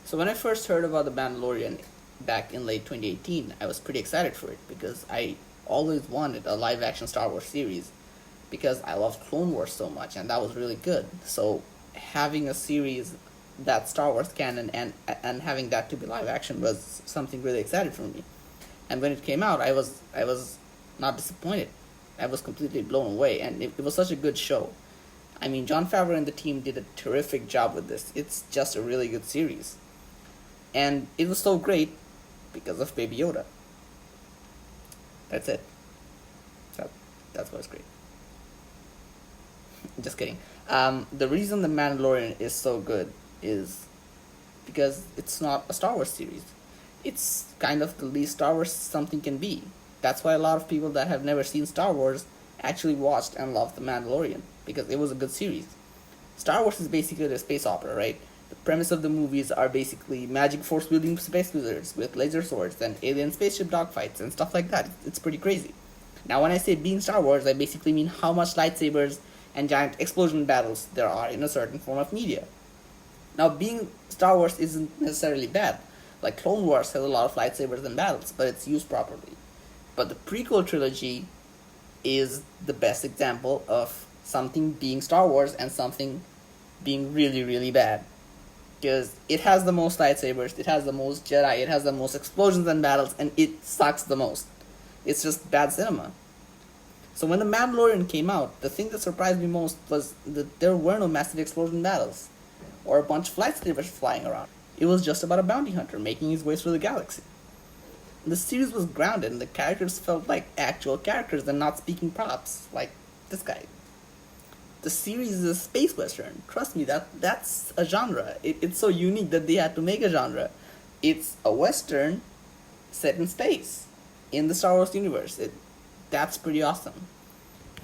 So when I first heard about The Mandalorian back in late 2018, I was pretty excited for it because I always wanted a live action Star Wars series because I loved Clone Wars so much and that was really good. So having a series that Star Wars canon and having that to be live action was something really excited for me. And when it came out, I was not disappointed. I was completely blown away, and it was such a good show. I mean, Jon Favreau and the team did a terrific job with this. It's just a really good series. And it was so great because of Baby Yoda. That's it. That, that's what's great. Just kidding. The reason The Mandalorian is so good is because it's not a Star Wars series. It's kind of the least Star Wars something can be. That's why a lot of people that have never seen Star Wars actually watched and loved The Mandalorian, because it was a good series. Star Wars is basically a space opera, right? The premise of the movies are basically magic force wielding space wizards with laser swords and alien spaceship dogfights and stuff like that. It's pretty crazy. Now, when I say being Star Wars, I basically mean how much lightsabers and giant explosion battles there are in a certain form of media. Now, being Star Wars isn't necessarily bad. Like Clone Wars has a lot of lightsabers and battles, but it's used properly. But the prequel trilogy is the best example of something being Star Wars and something being really, really bad. Because it has the most lightsabers, it has the most Jedi, it has the most explosions and battles, and it sucks the most. It's just bad cinema. So when The Mandalorian came out, the thing that surprised me most was that there were no massive explosion battles, or a bunch of lightsabers flying around. It was just about a bounty hunter making his way through the galaxy. The series was grounded and the characters felt like actual characters and not speaking props, like this guy. The series is a space western. Trust me, that's a genre. It's so unique that they had to make a genre. It's a western set in space, in the Star Wars universe. That's pretty awesome.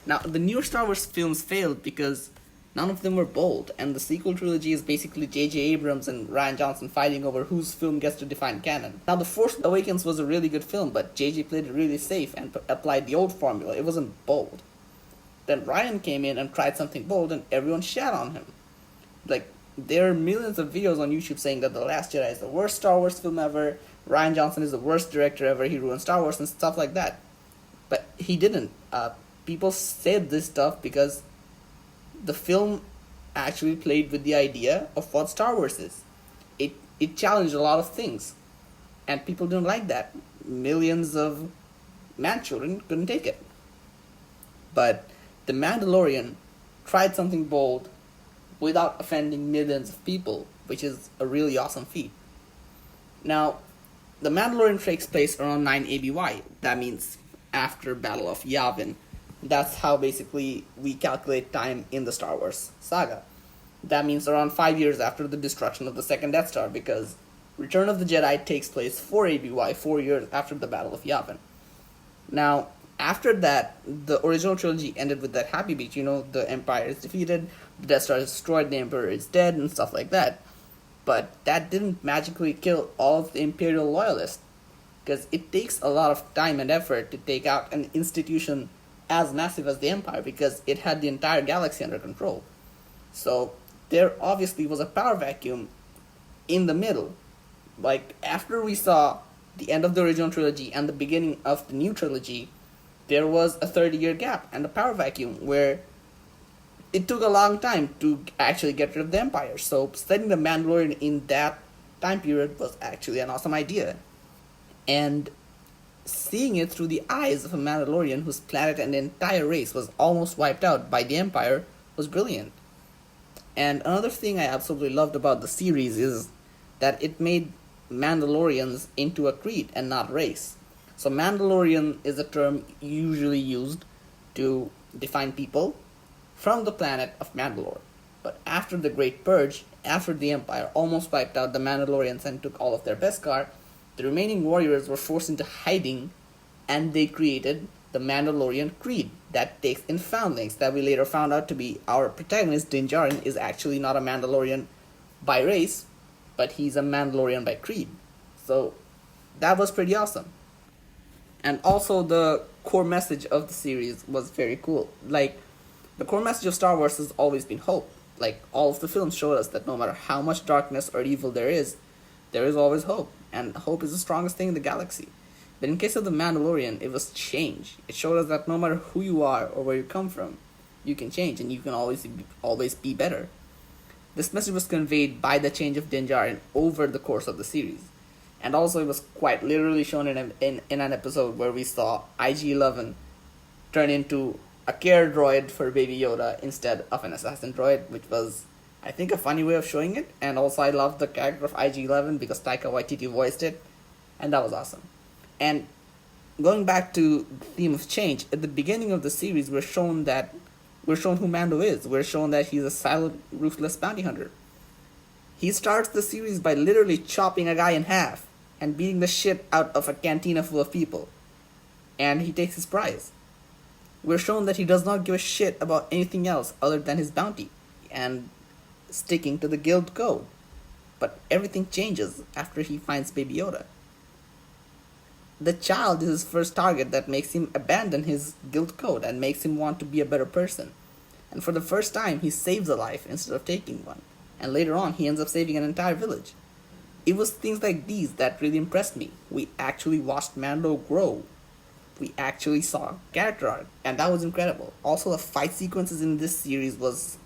Now, the newer Star Wars films failed because none of them were bold, and the sequel trilogy is basically J.J. Abrams and Rian Johnson fighting over whose film gets to define canon. Now, The Force Awakens was a really good film, but J.J. played it really safe and applied the old formula. It wasn't bold. Then Rian came in and tried something bold, and everyone shat on him. Like, there are millions of videos on YouTube saying that The Last Jedi is the worst Star Wars film ever, Rian Johnson is the worst director ever, he ruined Star Wars and stuff like that. But he didn't. People said this stuff because the film actually played with the idea of what Star Wars is. It challenged a lot of things, and people didn't like that. Millions of man-children couldn't take it. But The Mandalorian tried something bold without offending millions of people, which is a really awesome feat. Now, The Mandalorian takes place around 9 ABY. That means after Battle of Yavin. That's how basically we calculate time in the Star Wars saga. That means around 5 years after the destruction of the second Death Star, because Return of the Jedi takes place 4 ABY, 4 years after the Battle of Yavin. Now, after that, the original trilogy ended with that happy beat, the Empire is defeated, the Death Star is destroyed, the Emperor is dead, and stuff like that. But that didn't magically kill all of the Imperial loyalists, because it takes a lot of time and effort to take out an institution as massive as the Empire, because it had the entire galaxy under control. So there obviously was a power vacuum in the middle. Like, after we saw the end of the original trilogy and the beginning of the new trilogy, there was a 30-year gap and a power vacuum where it took a long time to actually get rid of the Empire. So setting the Mandalorian in that time period was actually an awesome idea. And seeing it through the eyes of a Mandalorian whose planet and entire race was almost wiped out by the Empire was brilliant. And another thing I absolutely loved about the series is that it made Mandalorians into a creed and not race. So Mandalorian is a term usually used to define people from the planet of Mandalore. But after the Great Purge, after the Empire almost wiped out the Mandalorians and took all of their Beskar, the remaining warriors were forced into hiding, and they created the Mandalorian Creed that takes in foundlings that we later found out to be our protagonist. Din Djarin is actually not a Mandalorian by race, but he's a Mandalorian by creed. So that was pretty awesome. And also the core message of the series was very cool. Like, the core message of Star Wars has always been hope. Like, all of the films showed us that no matter how much darkness or evil there is, there is always hope, and hope is the strongest thing in the galaxy. But in case of the Mandalorian, it was change. It showed us that no matter who you are or where you come from, you can change and you can always be better. This message was conveyed by the change of Din Djarin over the course of the series. And also it was quite literally shown in an episode where we saw IG-11 turn into a care droid for Baby Yoda instead of an assassin droid, which was, I think, a funny way of showing it. And also I loved the character of IG-11 because Taika Waititi voiced it, and that was awesome. And going back to the theme of change, at the beginning of the series we're shown who Mando is. We're shown that he's a silent, ruthless bounty hunter. He starts the series by literally chopping a guy in half and beating the shit out of a cantina full of people. And he takes his prize. We're shown that he does not give a shit about anything else other than his bounty and sticking to the guild code. But everything changes after he finds Baby Yoda. The child is his first target that makes him abandon his guild code and makes him want to be a better person. And for the first time, he saves a life instead of taking one. And later on, he ends up saving an entire village. It was things like these that really impressed me. We actually watched Mando grow. We actually saw character arc, and that was incredible. Also, the fight sequences in this series was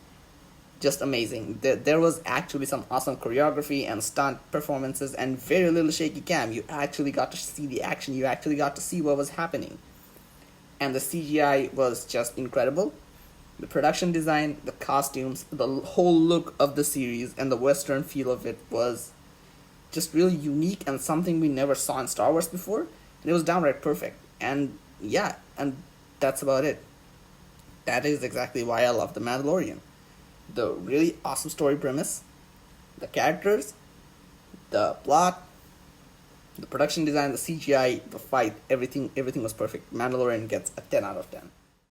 just amazing. There was actually some awesome choreography and stunt performances and very little shaky cam. You actually got to see the action. You actually got to see what was happening. And the CGI was just incredible. The production design, the costumes, the whole look of the series, and the Western feel of it was just really unique and something we never saw in Star Wars before. And it was downright perfect. And yeah, and that's about it. That is exactly why I love The Mandalorian. The really awesome story premise, the characters, the plot, the production design, the CGI, the fight, everything was perfect. Mandalorian gets a 10 out of 10.